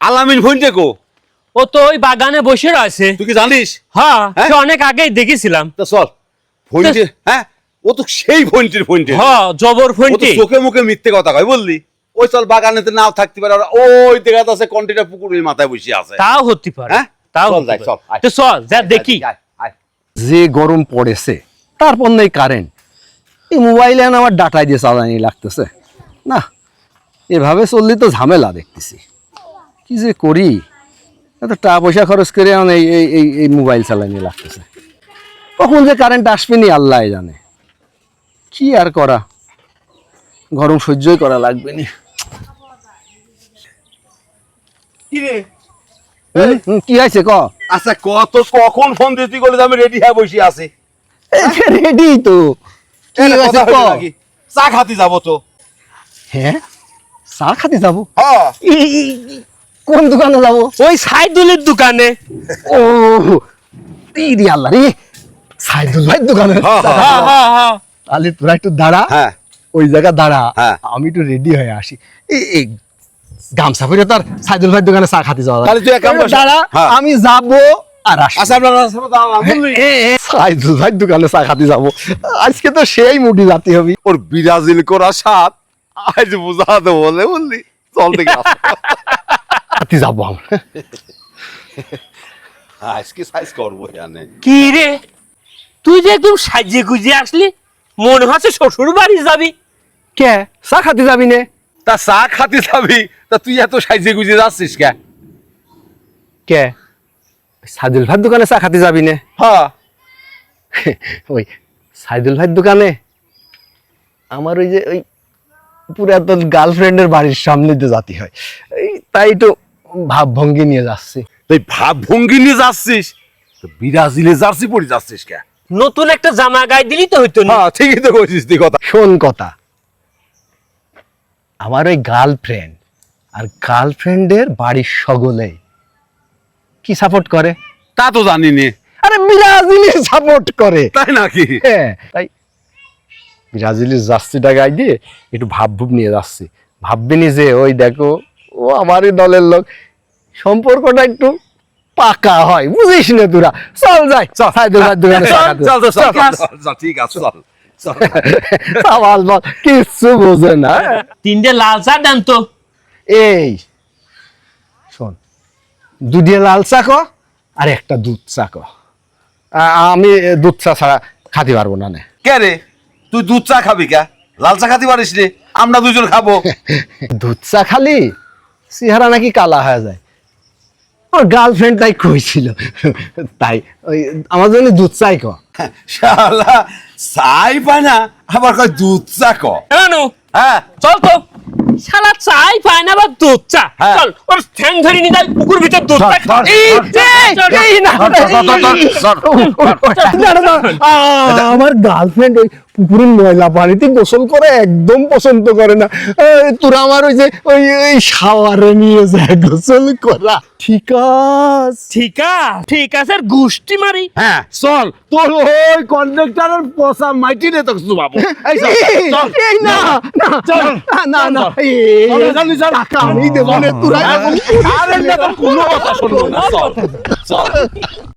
আলামিন ফোনটা কো? ও তো ওই বাগানে বসে রয়েছে। তুই কি জানিস? হ্যাঁ, হ্যাঁ? সে অনেক আগেই দেখেছিলাম। তা চল ফোনটি, হ্যাঁ ও তো সেই ফোনটির ফোনটি। হ্যাঁ, জবর ও তো ফোনটি। চোখে মুখে মিথ্যে কথা কয় বললি। ওই চল বাগানেতে নাও থাকতে পারে, আর ওই দেখা যাচ্ছে কন্টিটা পুকুরের মাথায় বসে আছে। তাও হতে পারে। হ্যাঁ? তাও চল হতে যাই, পারে। চল, আয়। তো চল যা দেখি। আয়, আয়। যে গরম পড়েছে তারপর নেই কারেন্ট, এই মোবাইলে আমার ডাটাই দিয়ে চালানি লাগতেছে না। এভাবে চললে তো ঝামেলা দেখতেছি। কি যে করি, এত টাকা পয়সা খরচ করে এখন এই এই এই এই মোবাইল চালানি লাগতেছে। কখন যে কারেন্ট আসবে নি আল্লাহ জানে। কি আর করা, গরম সহ্যই করা লাগবে নি। কি রে? কি হয়েছে ক? আচ্ছা কত কখন ফোন দিতে গেলে আমি রেডি হয়ে বসে আছি। রেডি তো। কি এটা হয়েছে কথা ক? হইলো নাকি? চা খাতে যাবো তো। হ্যাঁ, চা খাতে যাবো? হ্যাঁ কোন দোকানে যাবো? ওই সাইদুলের দোকানে। ও ইরি আল্লাহ রে, সাইদুল ভাই দোকানে। হ্যাঁ, হ্যাঁ, হ্যাঁ হ্যাঁ হ্যাঁ। তাহলে তোরা একটু দাঁড়া, হ্যাঁ ওই জায়গা দাঁড়া, হ্যাঁ। আমি একটু রেডি হয়ে আসি। এই গামছা পরে তার সাইদুল ভাই দোকানে চা খাতে যাওয়া তাহলে তুই এক কাম কর। দাঁড়া, হ্যাঁ। আমি যাবো আর আসি। আচ্ছা আপনার বললি সাইদুল ভাই দোকানে চা খাতে যাবো, আজকে তো সেই মুডি জাতি হবে। ওর বিরাজিল করা স্বাদ আজ বুঝাতে বলে বললি। চল দেখে আসো। খাতে যাবো আমরা। আজকে সাইজ করবো জানে। কি রে, তুই যে একদম সাজিয়ে গুজিয়ে আসলি, মনে হচ্ছে শ্বশুর বাড়ি যাবি। কে চা খাতে যাবি নে? তা চা খাতে যাবি, তা তুই এত সাইজে গুজে যাচ্ছিস কে? কে সাইদুল ভাইয়ের দোকানে চা খাতে যাবি নে? হ্যাঁ ওই সাইদুল ভাইয়ের দোকানে আমার ওই যে ওই পুরাতন গার্লফ্রেন্ডের বাড়ির সামনে দিয়ে জাতি হয়, এই তাই তো ভাব ভঙ্গি নিয়ে যাচ্ছি। তুই ভাব ভঙ্গি নিয়ে যাচ্ছিস, তো বিরাজিলে জার্সি পরে যাচ্ছিস কে? নতুন একটা জামা গায়ে দিলি তো হইতো না। হ্যাঁ ঠিকই তো কইছিস তুই কথা। শোন কথা, আমার ওই গার্লফ্রেন্ড আর গার্লফ্রেন্ডের বাড়ির সকলেই কি সাপোর্ট করে? তা তো জানি নে। আরে ব্রাজিলি সাপোর্ট করে। তাই নাকি? হ্যাঁ, তাই ব্রাজিলের জার্সিটা গায়ে দিয়ে একটু ভাবভুব নিয়ে যাচ্ছি। ভাববেনি যে ওই দেখো ও আমারই দলের লোক, সম্পর্কটা একটু পাকা হয়, বুঝিস না তোরা। চল যাই, সাইদুল ভাইয়ের দোকানে চা খাতে। চল চল ঠিক আছে। চল ঠিক আছে চল চল। সাবাস বল, কিচ্ছু বোঝে না। তিনটে লাল চা দেন তো। এই শোন, দুধে লাল চা ক আর একটা দুধ চা ক। আমি দুধ চা ছাড়া খাতে পারবো না। কে রে, তুই দুধ চা খাবি কে? লাল চা খাতে পারিস রে? আমরা দুজন খাবো। দুধ চা খালি চেহারা নাকি কালা হয়ে যায়, আমার গার্লফ্রেন্ড তাই কইছিল। তাই ওই আমার জন্য দুধ চাই ক। শালা চাই পায় না, আবার কয় দুধ চা ক। কেন? হ্যাঁ চল তো। শালা চাই পায় না, আবার দুধ চা। হ্যাঁ। চল ওর ঠ্যাং ধরে নিয়ে যাই পুকুর ভিতর দুধ চা। ধর, আমার গার্লফ্রেন্ড ওই পুকুরের ময়লা পানিতে গোসল করে একদম পছন্দ করে না। তোরা আমার ওই যে ওই শাওয়ারে নিয়ে যায় গোসল করা। ঠিক আছে? ঠিক আছে, গুষ্টি মারি। হ্যাঁ চল, তোর ওই কন্ডাক্টরের পচা মাইটি রে তো বাবু। এই চল, চল। এই না না চল। না না, এই টাকা আমি দেবো না, তোরা আরে না, তোর কোনো কথা শুনবো না, চল চল।